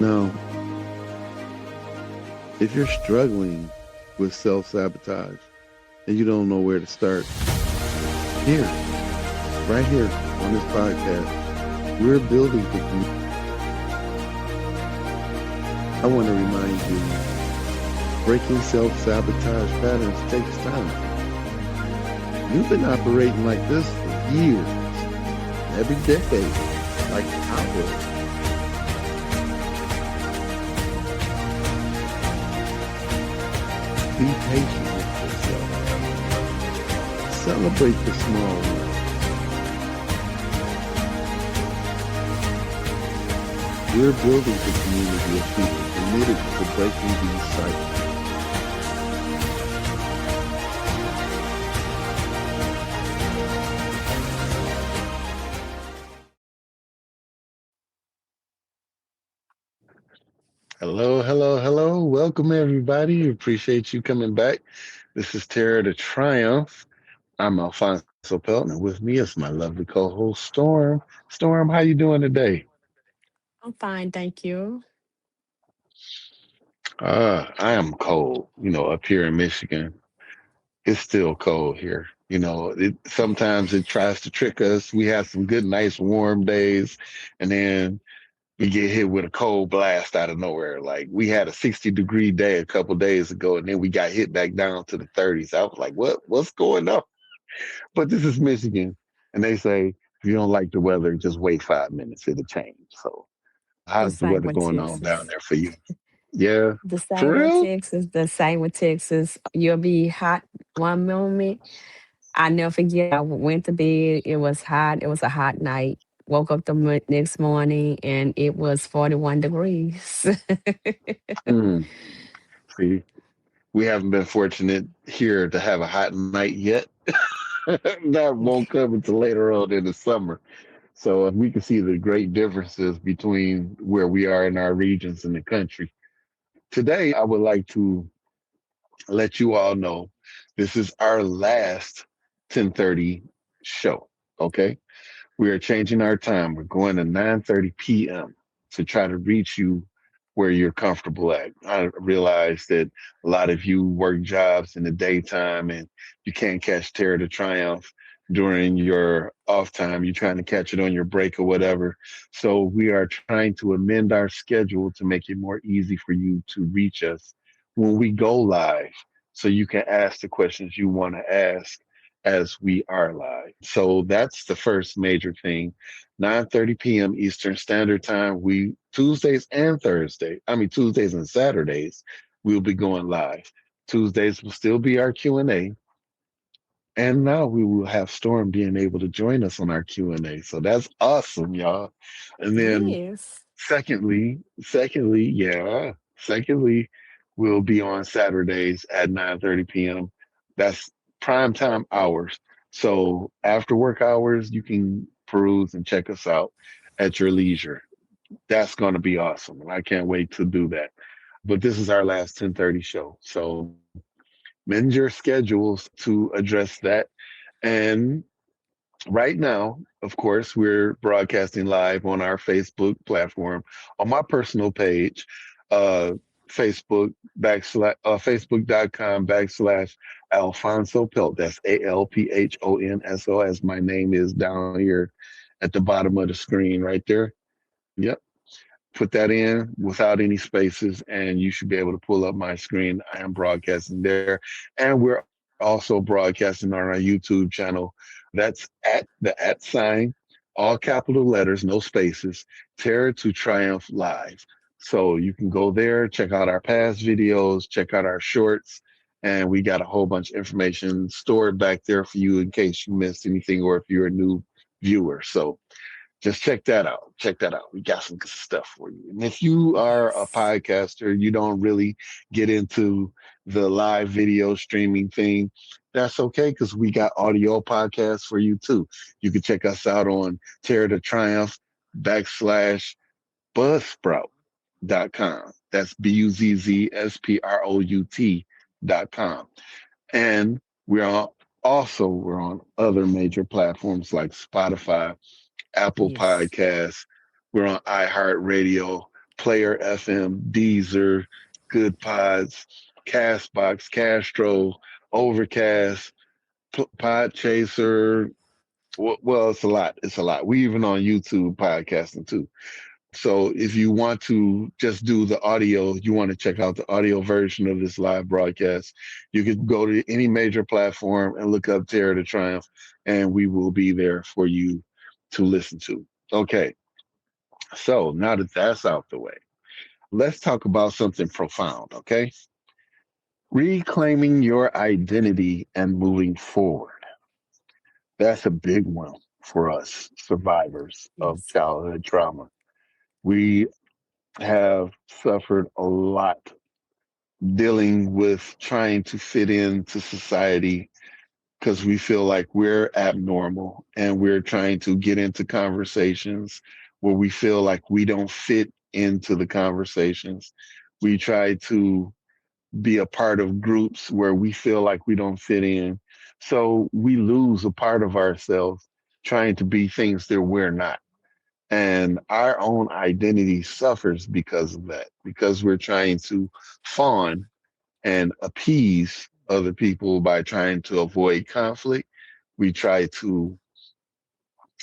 Now, if you're struggling with self-sabotage and you don't know where to start, here, right here on this podcast, we're building the community. I want to remind you, breaking self-sabotage patterns takes time. You've been operating like this for years, every decade, like hours. Be patient with yourself. Celebrate the small wins. We're building a community of people committed to breaking these cycles. Hello, hello, hello. Welcome, everybody. Appreciate you coming back. This is Terror to Triumph. I'm Alfonso Pelton, and with me is my lovely co-host, Storm. Storm, how you doing today? I'm fine, thank you. I am cold, up here in Michigan. It's still cold here. Sometimes it tries to trick us. We have some good, nice, warm days, and then we get hit with a cold blast out of nowhere. Like we had a 60-degree day a couple days ago, and then we got hit back down to the 30s. I was like, what's going on? But this is Michigan, and they say if you don't like the weather, just wait 5 minutes, it'll change. So The how's the same weather with going on down Texas. there for you? Yeah, The for same with real? Texas. The same with Texas. You'll be hot one moment. I never forget. I went to bed. It was hot. It was a hot night. Woke up the next morning and it was 41 degrees. Hmm. See, we haven't been fortunate here to have a hot night yet. That won't come until later on in the summer. So we can see the great differences between where we are in our regions in the country. Today, I would like to let you all know this is our last 10:30 show. Okay, we are changing our time. We're going to 9:30 p.m. to try to reach you where you're comfortable at. I realize that a lot of you work jobs in the daytime and you can't catch Terror to Triumph during your off time. You're trying to catch it on your break or whatever. So we are trying to amend our schedule to make it more easy for you to reach us when we go live so you can ask the questions you want to ask as we are live. So that's the first major thing. 9:30 p.m. Eastern Standard Time. We Tuesdays and Saturdays, we'll be going live. Tuesdays will still be our Q&A. And now we will have Storm being able to join us on our Q&A. So that's awesome, y'all. And then Yes. secondly, we'll be on Saturdays at 9:30 p.m. That's prime time hours. So after work hours, you can peruse and check us out at your leisure. That's going to be awesome. And I can't wait to do that. But this is our last 10:30 show. So mend your schedules to address that. And right now, of course, we're broadcasting live on our Facebook platform, on my personal page, uh, Facebook.com/ Alfonso Pelt. That's ALPHONSO, as my name is down here at the bottom of the screen right there. Yep. Put that in without any spaces, and you should be able to pull up my screen. I am broadcasting there. And we're also broadcasting on our YouTube channel. That's at the @ all capital letters, no spaces, Terror to Triumph Live. So you can go there, check out our past videos, check out our shorts, and we got a whole bunch of information stored back there for you in case you missed anything or if you're a new viewer. So just check that out. Check that out. We got some good stuff for you. And if you are a Yes. podcaster, you don't really get into the live video streaming thing, that's okay because we got audio podcasts for you too. You can check us out on Terror to Triumph backslash Buzzsprout.com. That's BUZZSPROUT.com. And we're on other major platforms like Spotify, Apple Yes. Podcasts. We're on iHeartRadio. Player FM, Deezer, Good Pods, Castbox, Castro, Overcast, Podchaser. Well, it's a lot. It's a lot. We even on YouTube podcasting too. So if you want to just do the audio, you want to check out the audio version of this live broadcast, you could go to any major platform and look up Terror to Triumph, and we will be there for you to listen to. Okay, so now that that's out the way, let's talk about something profound, okay? Reclaiming your identity and moving forward. That's a big one for us survivors of Yes. childhood trauma. We have suffered a lot dealing with trying to fit into society because we feel like we're abnormal and we're trying to get into conversations where we feel like we don't fit into the conversations. We try to be a part of groups where we feel like we don't fit in. So we lose a part of ourselves trying to be things that we're not. And our own identity suffers because of that, because we're trying to fawn and appease other people by trying to avoid conflict. We try to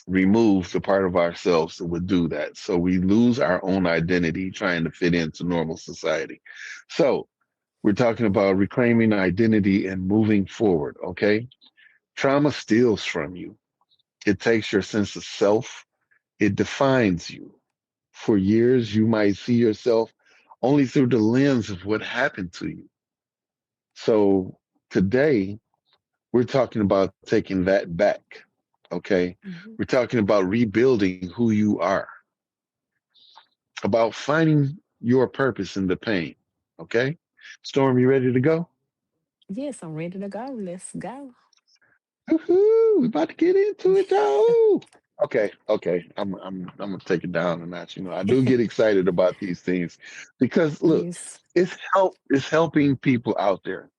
remove the part of ourselves that would do that. So we lose our own identity trying to fit into normal society. So we're talking about reclaiming identity and moving forward, okay? Trauma steals from you. It takes your sense of self. It defines you. For years, you might see yourself only through the lens of what happened to you. So today, we're talking about taking that back. Okay. Mhm. We're talking about rebuilding who you are, about finding your purpose in the pain. Okay. Storm, you ready to go? Yes, I'm ready to go. Let's go. Woohoo! We about to get into it though. Okay, okay. I'm gonna take it down a notch. You know, I do get excited about these things because look, Yes. it's helping people out there.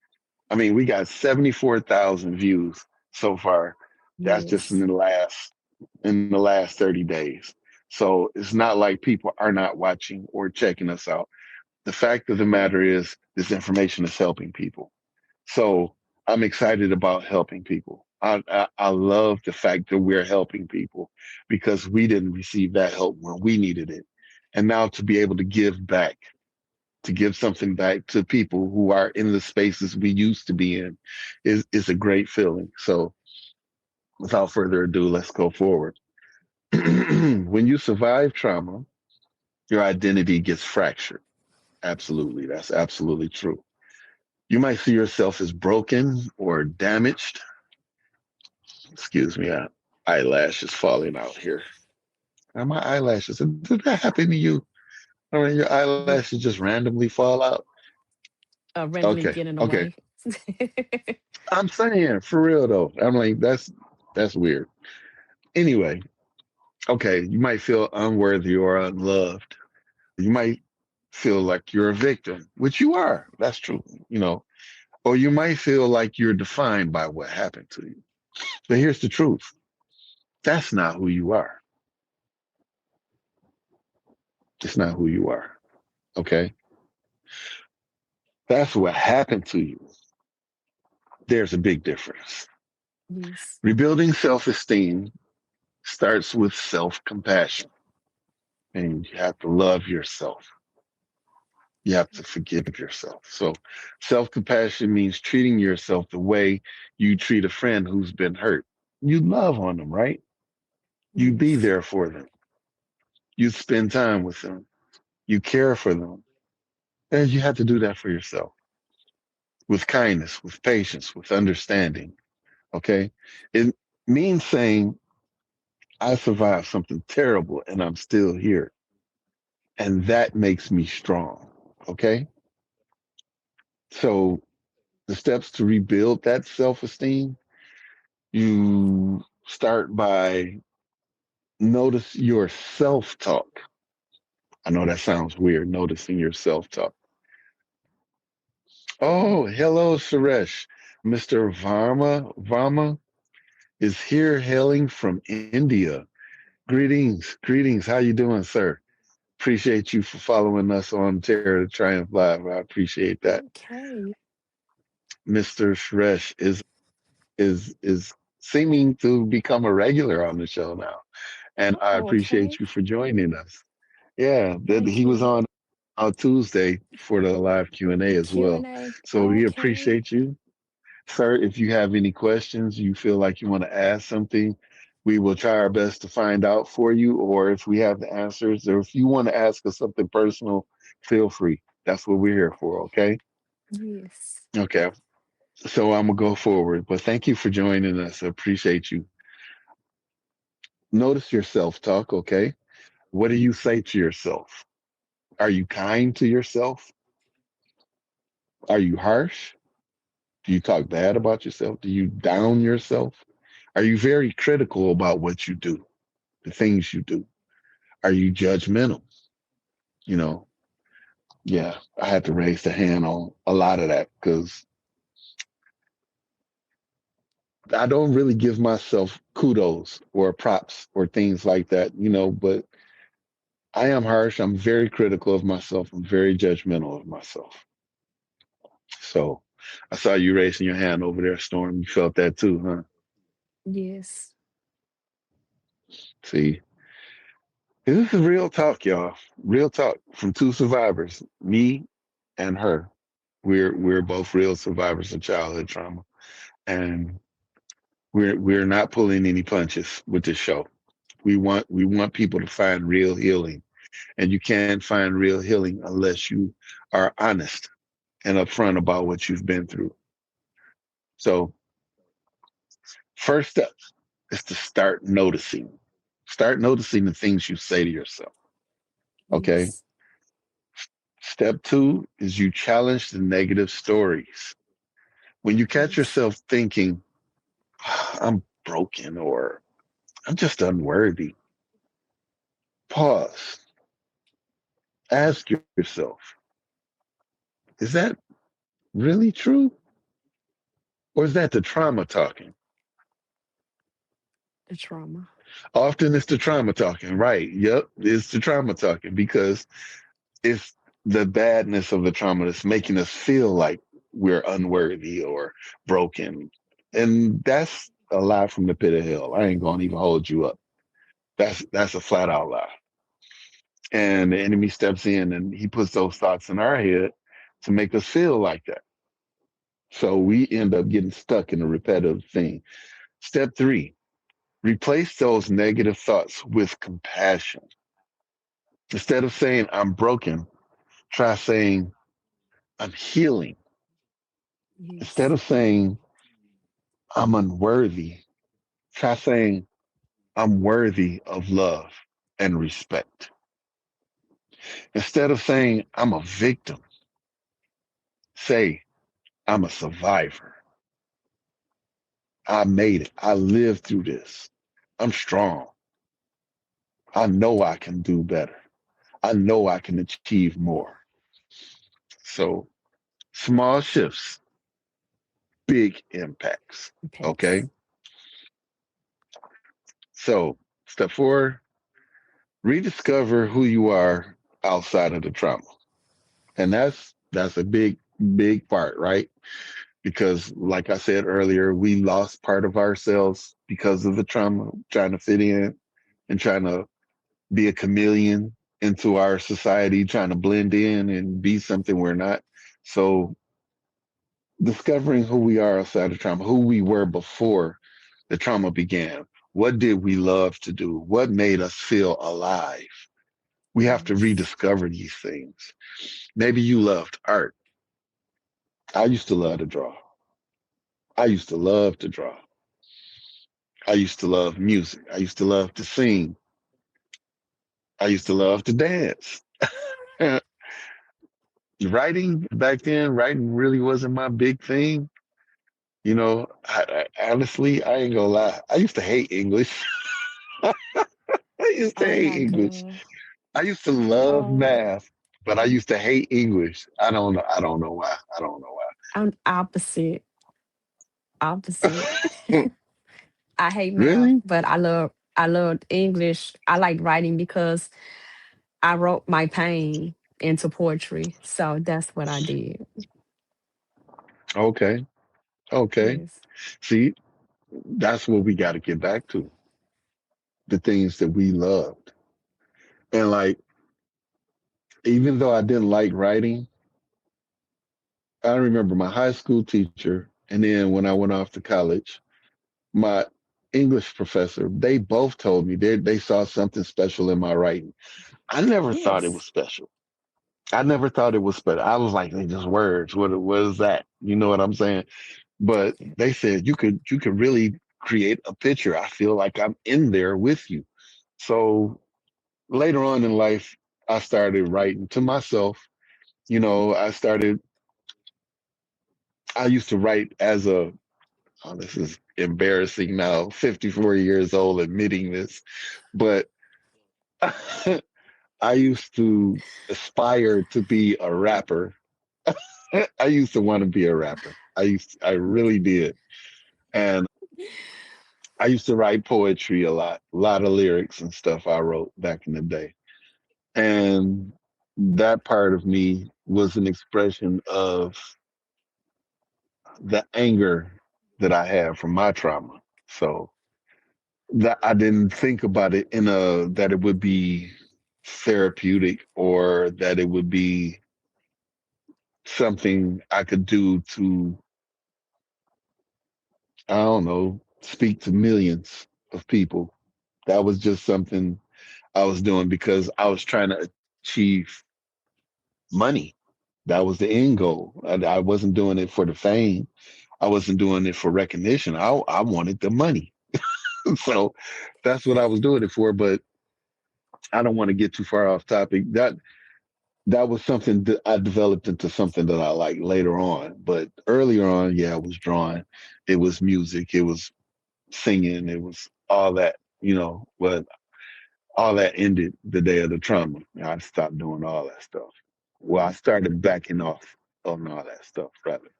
I mean, we got 74,000 views so far. That's just Yes. in the last 30 days. So it's not like people are not watching or checking us out. The fact of the matter is this information is helping people. So I'm excited about helping people. I love the fact that we're helping people because we didn't receive that help when we needed it. And now to be able to give back, to give something back to people who are in the spaces we used to be in is a great feeling. So without further ado, let's go forward. When you survive trauma, your identity gets fractured. Absolutely. That's absolutely true. You might see yourself as broken or damaged. Excuse me, eyelashes falling out here. Now my eyelashes, did that happen to you? I mean, your Ye- eyelashes just randomly fall out? Randomly Okay, getting okay. away. I'm saying for real though. I'm like, that's weird. Anyway, okay, you might feel unworthy or unloved. You might feel like you're a victim, which you are. That's true, you know. Or you might feel like you're defined by what happened to you. But here's the truth. That's not who you are. It's not who you are. Okay? That's what happened to you. There's a big difference. Yes. Rebuilding self-esteem starts with self-compassion. And you have to love yourself. You have to forgive yourself. So self-compassion means treating yourself the way you treat a friend who's been hurt. You love on them, right? You be Yes. there for them. You spend time with them. You care for them. And you have to do that for yourself with kindness, with patience, with understanding. Okay. It means saying, I survived something terrible and I'm still here. And that makes me strong. Okay. So the steps to rebuild that self esteem, you start by notice your self talk. I know that sounds weird, noticing your self talk. Oh, hello, Suresh. Mr. Varma is here hailing from India. Greetings, greetings. How you doing, sir? Appreciate you for following us on Terror to Triumph Live. I appreciate that. Okay. Mr. Shresh is seeming to become a regular on the show now, and I Oh, okay. appreciate you for joining us. Yeah, that Thank he was you. on Tuesday for the live Q&A The as well. Q&A. So we Okay. appreciate you. Sir, if you have any questions, you feel like you want to ask something, we will try our best to find out for you. Or if we have the answers, or if you want to ask us something personal, feel free. That's what we're here for. Okay. Yes. Okay. So I'm going to go forward. But thank you for joining us. I appreciate you. Notice your self talk. Okay. What do you say to yourself? Are you kind to yourself? Are you harsh? Do you talk bad about yourself? Do you down yourself? Are you very critical about what you do, the things you do? Are you judgmental? You know, yeah, I had to raise the hand on a lot of that because I don't really give myself kudos or props or things like that, but I am harsh. I'm very critical of myself. I'm very judgmental of myself. So I saw you raising your hand over there, Storm. You felt that too, huh? Yes. See, this is real talk, y'all. Real talk from two survivors, me and her. We're both real survivors of childhood trauma, and we're not pulling any punches with this show. We want people to find real healing, and you can't find real healing unless you are honest and upfront about what you've been through. So, first step is to start noticing. Start noticing the things you say to yourself. Okay. Yes. Step two is you challenge the negative stories. When you catch Yes. yourself thinking, I'm broken or I'm just unworthy, pause. Ask yourself, is that really true? Or is that the trauma talking? The trauma. Often it's the trauma talking, right? Yep, it's the trauma talking because it's the badness of the trauma that's making us feel like we're unworthy or broken. And that's a lie from the pit of hell. I ain't gonna even hold you up. That's a flat out lie. And the enemy steps in and he puts those thoughts in our head to make us feel like that. So we end up getting stuck in a repetitive thing. Step three, replace those negative thoughts with compassion. Instead of saying, I'm broken, try saying, I'm healing. Instead Yes. of saying, I'm unworthy, try saying, I'm worthy of love and respect. Instead of saying, I'm a victim, say, I'm a survivor. I made it. I lived through this. I'm strong. I know I can do better. I know I can achieve more. So small shifts, big impacts. Okay. Impacts. So step four, rediscover who you are outside of the trauma. And that's a big part, right? Because like I said earlier, we lost part of ourselves because of the trauma, trying to fit in and trying to be a chameleon into our society, trying to blend in and be something we're not. So discovering who we are outside of trauma, who we were before the trauma began. What did we love to do? What made us feel alive? We have to Yes. rediscover these things. Maybe you loved art. I used to love to draw. I used to love to draw. I used to love music. I used to love to sing. I used to love to dance. Writing back then, writing really wasn't my big thing. I honestly, I ain't gonna lie. I used to hate English. I used to Oh hate my English. God. I used to love Oh, math, but I used to hate English. I don't know. I don't know why. I don't know I'm opposite. Opposite. why. I hate math, Really? but I love English. I like writing because I wrote my pain into poetry. So that's what I did. Okay. Okay. Yes. See, that's what we got to get back to, the things that we loved. And like, even though I didn't like writing, I remember my high school teacher. And then when I went off to college, my English professor, they both told me they saw something special in my writing. I never thought it Yes. was special. I never thought it was special. I was like, they just words. What is that? You know what I'm saying? But Yeah. they said you could really create a picture. I feel like I'm in there with you. So later on in life, I started writing to myself. I started. I used to write as a. Oh, this is embarrassing now. 54 years old, admitting this, but I used to aspire to be a rapper. I used to want to be a rapper. I really did. And I used to write poetry a lot of lyrics and stuff I wrote back in the day. And that part of me was an expression of the anger that I had from my trauma. So that I didn't think about it in a that it would be therapeutic or that it would be something I could do to, I don't know, speak to millions of people. That was just something I was doing because I was trying to achieve money. That was the end goal. I wasn't doing it for the fame. I wasn't doing it for recognition. I wanted the money. So that's what I was doing it for. But I don't want to get too far off topic. That was something that I developed into something that I like later on. But earlier on, yeah, I was drawing. It was music. It was singing. It was all that, but all that ended the day of the trauma. I stopped doing all that stuff. Well, I started backing off on all that stuff, rather.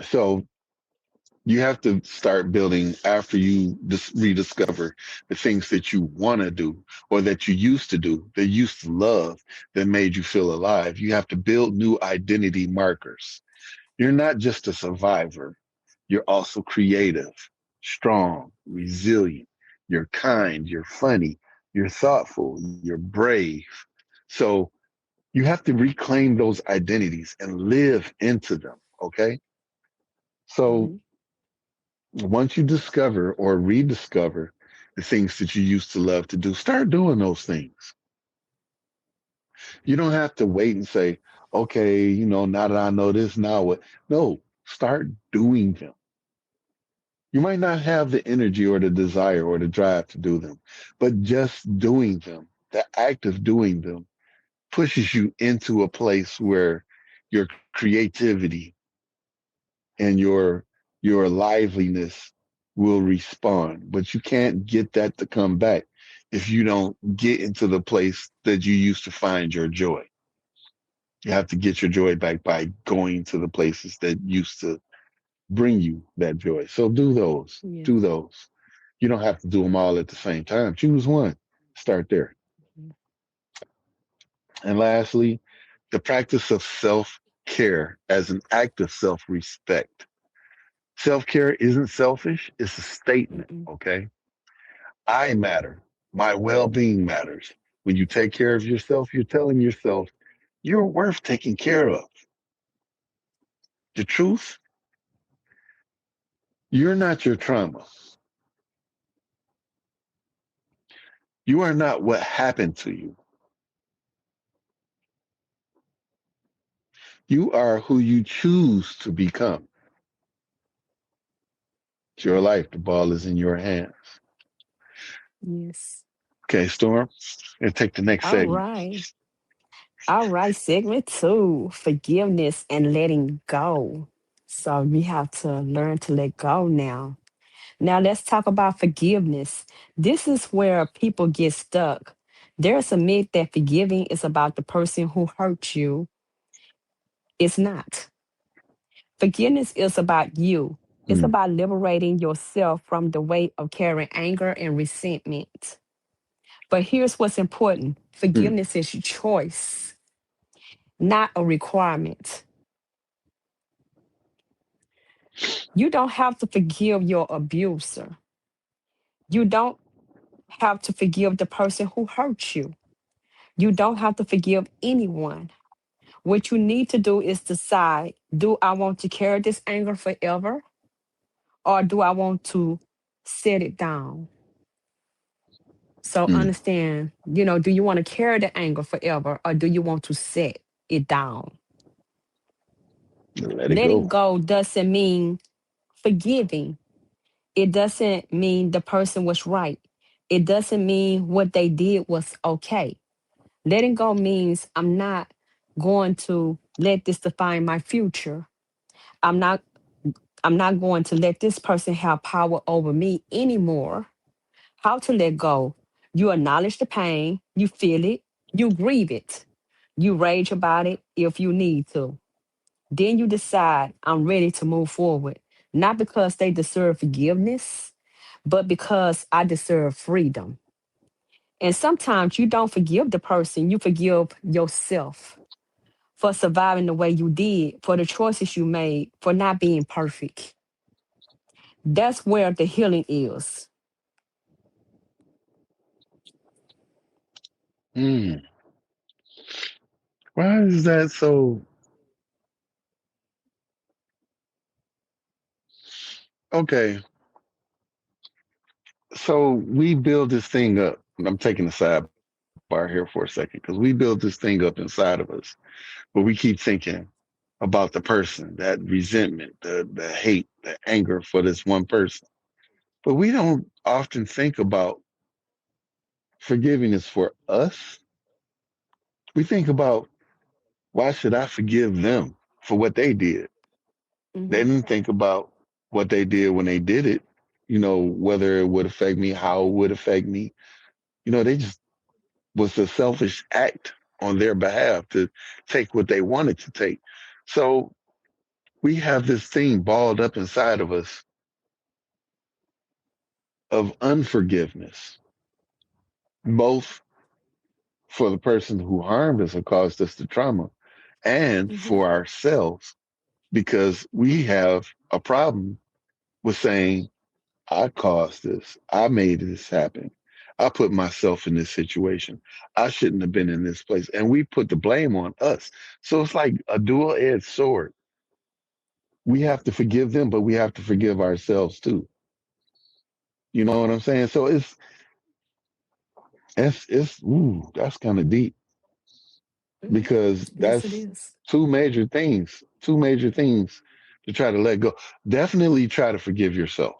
So you have to start building after you rediscover the things that you want to do or that you used to do, that you used to love, that made you feel alive. You have to build new identity markers. You're not just a survivor, you're also creative, strong, resilient. You're kind, you're funny, you're thoughtful, you're brave. So you have to reclaim those identities and live into them. Okay. So Mhm. once you discover or rediscover the things that you used to love to do, start doing those things. You don't have to wait and say, okay, now that I know this, now what? No, start doing them. You might not have the energy or the desire or the drive to do them, but just doing them, the act of doing them, pushes you into a place where your creativity and your liveliness will respond. But you can't get that to come back if you don't get into the place that you used to find your joy. You have to get your joy back by going to the places that used to bring you that joy. So do those. Yeah. Do those. You don't have to do them all at the same time. Choose one. Start there. Mhm. And lastly, the practice of self care as an act of self respect. Self care isn't selfish, it's a statement, Mm-mm. okay? I matter. My well being matters. When you take care of yourself, you're telling yourself you're worth taking care of. The truth, you're not your trauma. You are not what happened to you. You are who you choose to become. It's your life. The ball is in your hands. Yes. Okay, Storm, and take the next All segment. right. All right. Segment two, forgiveness and letting go. So we have to learn to let go now. Now let's talk about forgiveness. This is where people get stuck. There's a myth that forgiving is about the person who hurt you. It's not. Forgiveness is about you. It's Mm, about liberating yourself from the weight of carrying anger and resentment. But here's what's important: Mm, forgiveness is your choice, not a requirement. You don't have to forgive your abuser. You don't have to forgive the person who hurt you. You don't have to forgive anyone. What you need to do is decide, do I want to carry this anger forever, or do I want to set it down? So mm. understand, do you want to carry the anger forever, or do you want to set it down? Let it Letting go. go doesn't mean forgiving. It doesn't mean the person was right. It doesn't mean what they did was okay. Letting go means I'm not going to let this define my future. I'm not I'm not going to let this person have power over me anymore. How to let go? You acknowledge the pain, you feel it, you grieve it. You rage about it if you need to. Then you decide I'm ready to move forward, not because they deserve forgiveness, but because I deserve freedom. And sometimes you don't forgive the person, you forgive yourself for surviving the way you did, for the choices you made, for not being perfect. That's where the healing is. Mm. Why is that so? Okay, so we build this thing up. And I'm taking a sidebar here for a second because we build this thing up inside of us, but we keep thinking about the person, that resentment, the hate, the anger for this one person. But we don't often think about forgiveness for us. We think about, why should I forgive them for what they did? They Hmm. didn't think about what they did when they did it, whether it would affect me, how it would affect me. They just was a selfish act on their behalf to take what they wanted to take. So we have this thing balled up inside of us of unforgiveness, both for the person who harmed us or caused us the trauma and Hmm. for ourselves, because we have a problem with saying, I caused this, I made this happen. I put myself in this situation. I shouldn't have been in this place. And we put the blame on us. So it's like a dual edged sword. We have to forgive them, but we have to forgive ourselves too. You know what I'm saying? So that's kind of deep, Hmm. because Yes, it that's is. two major things to try to let go. Definitely try to forgive yourself.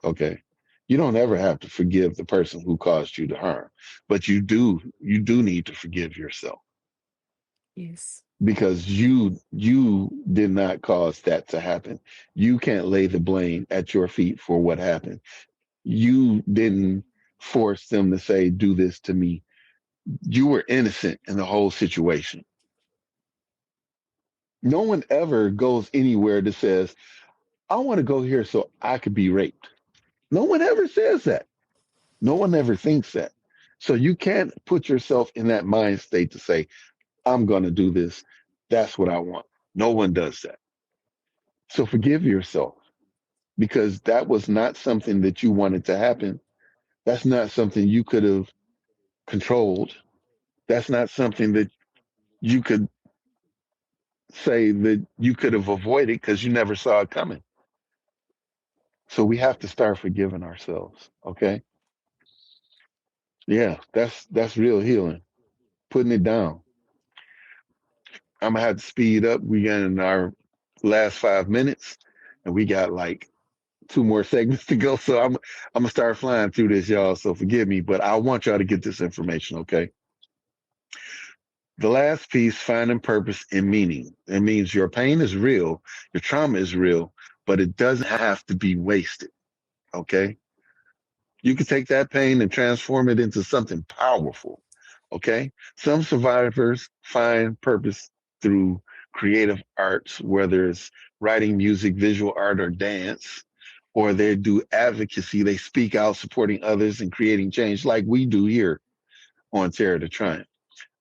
Okay. You don't ever have to forgive the person who caused you the harm, but you do need to forgive yourself, Yes. because you did not cause that to happen. You can't lay the blame at your feet for what happened. You didn't force them to say, do this to me. You were innocent in the whole situation. No one ever goes anywhere that says, I want to go here so I could be raped. No one ever says that. No one ever thinks that. So you can't put yourself in that mind state to say, I'm going to do this. That's what I want. No one does that. So forgive yourself, because that was not something that you wanted to happen. That's not something you could have controlled. That's not something that you could say that you could have avoided because you never saw it coming. So we have to start forgiving ourselves. Okay. Yeah, that's real healing. Putting it down. I'm gonna have to speed up. We got in our last 5 minutes, and we got like two more segments to go. So I'm gonna start flying through this, y'all. So forgive me, but I want y'all to get this information. Okay. The last piece, finding purpose and meaning. It means your pain is real, your trauma is real, but it doesn't have to be wasted. Okay. You can take that pain and transform it into something powerful. Okay. Some survivors find purpose through creative arts, whether it's writing, music, visual art, or dance, or they do advocacy. They speak out, supporting others and creating change like we do here. on Terror to Triumph.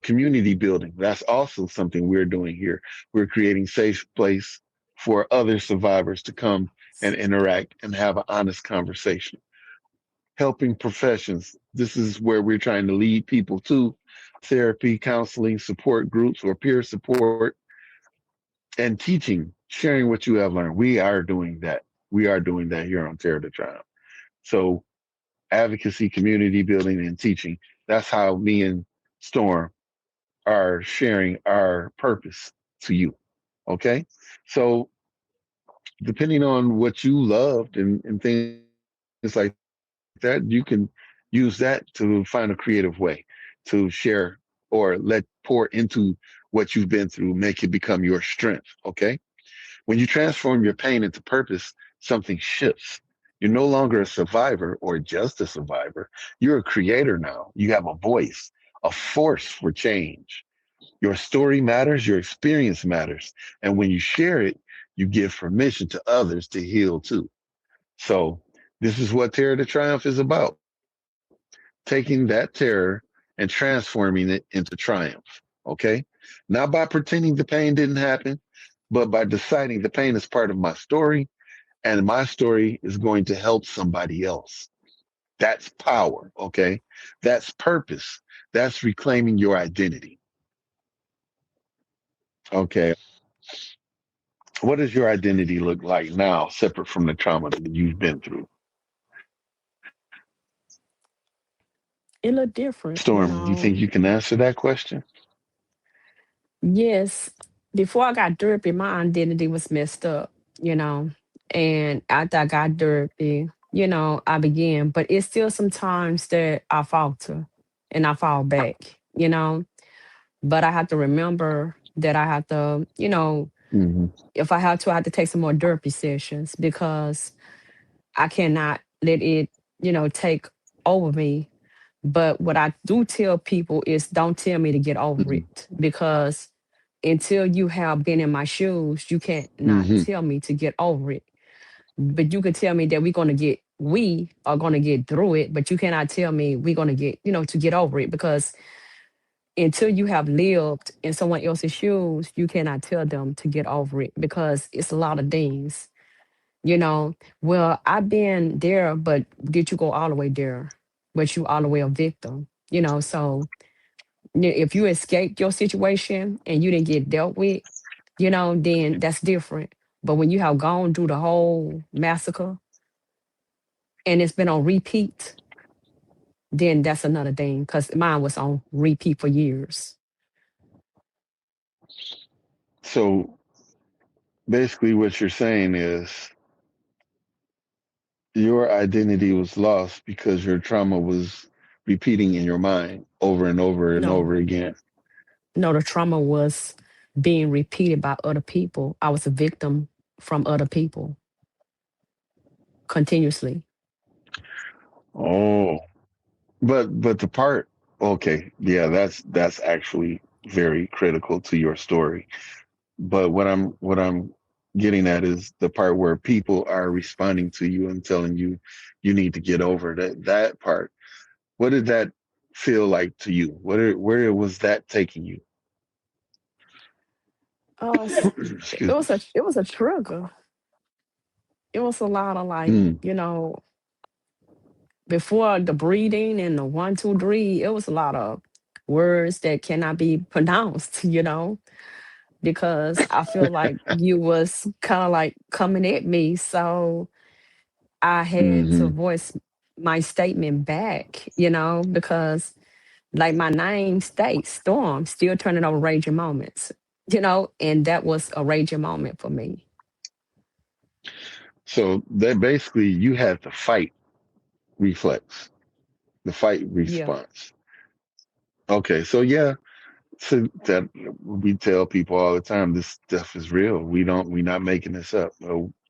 Community building, that's also something we're doing here. We're creating safe place for other survivors to come and interact and have an honest conversation. Helping professions, this is where we're trying to lead people to therapy, counseling, support groups, or peer support, and teaching, sharing what you have learned. We are doing that. We are doing that here on Terror to Triumph. So advocacy, community building, and teaching. That's how me and Storm are sharing our purpose to you. Okay. So depending on what you loved and things like that, you can use that to find a creative way to share or let pour into what you've been through, make it become your strength. Okay. When you transform your pain into purpose, something shifts. You're no longer a survivor or just a survivor. You're a creator now. You have a voice, a force for change. Your story matters, your experience matters. And when you share it, you give permission to others to heal too. So, this is what Terror to Triumph is about, taking that terror and transforming it into triumph. Okay? Not by pretending the pain didn't happen, but by deciding the pain is part of my story and my story is going to help somebody else. That's power. Okay? That's purpose. That's reclaiming your identity. Okay. What does your identity look like now, separate from the trauma that you've been through? It looked different, you Storm, do you think know. you can answer that question? Yes, before I got therapy, my identity was messed up, you know. And after I got therapy, you know, I began, but it's still sometimes that I falter and I fall back, you know. But I have to remember that I have to, you know, Hmm. if I have to, I have to take some more therapy sessions because I cannot let it, you know, take over me. But what I do tell people is don't tell me to get over Hmm. it because until you have been in my shoes, you can't not Hmm. tell me to get over it. But you can tell me that we are gonna get through it, but you cannot tell me we're gonna get, you know, to get over it because until you have lived in someone else's shoes, you cannot tell them to get over it because it's a lot of things, you know. Well, I've been there, but did you go all the way there? But you all the way a victim, you know. So if you escaped your situation and you didn't get dealt with, you know, then that's different. But when you have gone through the whole massacre and it's been on repeat, then that's another thing because mine was on repeat for years. So basically, what you're saying is your identity was lost because your trauma was repeating in your mind over and over and No, over again. no, the trauma was being repeated by other people. I was a victim from other people continuously. Oh, but the part, okay, yeah, that's actually very critical to your story. But what I'm getting at is the part where people are responding to you and telling you you need to get over that part. What did that feel like to you? Where was that taking you? It Excuse me. was a trigger. It was a lot of like, Mm, you know, before the breathing and the 1, 2, 3, it was a lot of words that cannot be pronounced, you know, because I feel like you was kind of like coming at me. So I had to hmm. voice my statement back, you know, because like my name states, Storm, still turning over raging moments, you know, and that was a raging moment for me. So that basically you had the fight reflex, the fight Yeah. response. Okay, so yeah, so that we tell people all the time, this stuff is real. We're not making this up.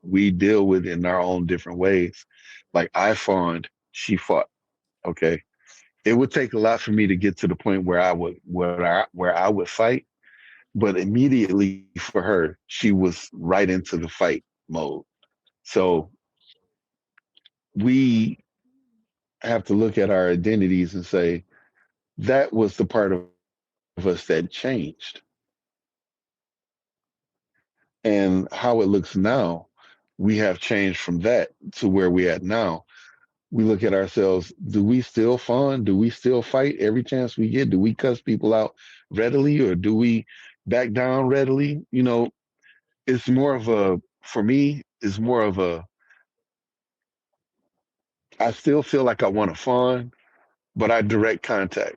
We deal with it in our own different ways. Like I fawned, she fought. Okay, it would take a lot for me to get to the point where I would fight, but immediately for her, she was right into the fight mode. So we have to look at our identities and say, That was the part of us that changed. And how it looks now, we have changed from that to where we're at now. We look at ourselves, do we still fawn? Do we still fight every chance we get? Do we cuss people out readily, or do we back down readily? It's more of for me, it's more of I still feel like I want to fawn, but I direct contact.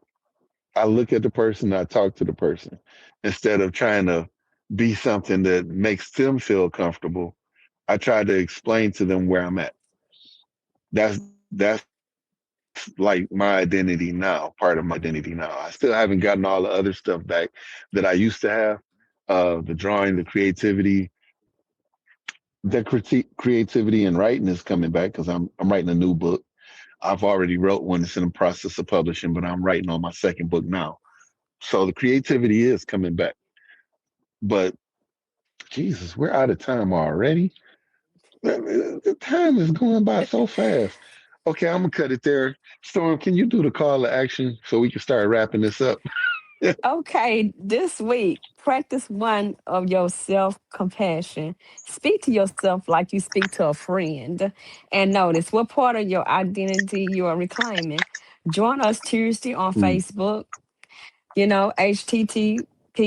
I look at the person, I talk to the person instead of trying to be something that makes them feel comfortable. I try to explain to them where I'm at. That's like my identity now, part of my identity now. I still haven't gotten all the other stuff back that I used to have. The drawing, the creativity, creativity and writing is coming back because I'm writing a new book. I've already wrote one. It's in the process of publishing, but I'm writing on my second book now. So the creativity is coming back. But Jesus, we're out of time already. The time is going by so fast. Okay, I'm gonna cut it there. Storm, can you do the call to action so we can start wrapping this up? Okay, this week, practice one of your self compassion. Speak to yourself like you speak to a friend. And notice what part of your identity you are reclaiming. Join us Tuesday on Mm, Facebook, https /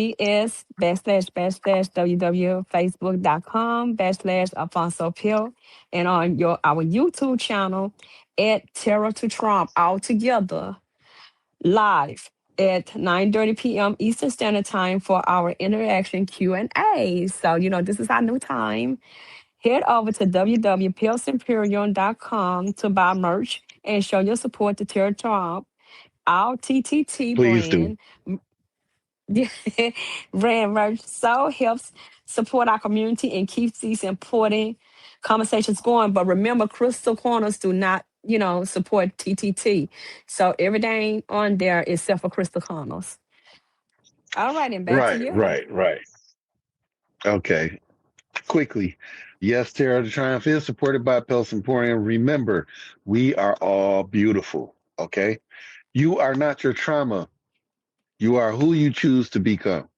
www.facebook.com / Alfonso Pill, and on our YouTube channel at Terror to Trump all together live at 9:30 p.m. Eastern Standard Time for our interaction Q&A. So, this is our new time. Head over to www.pillsimperium.com to buy merch and show your support to Terror Trump, our TTT please do. brand. Brand merch so helps support our community and keeps these important conversations going. But remember, Crystal Corners do not, support TTT. So everything on there is set for Crystal Corners. All right, and back to Right, you. right, right. Okay. Quickly. Yes, Terror to Triumph is supported by Pels Emporium. Remember, we are all beautiful. Okay. You are not your trauma. You are who you choose to become.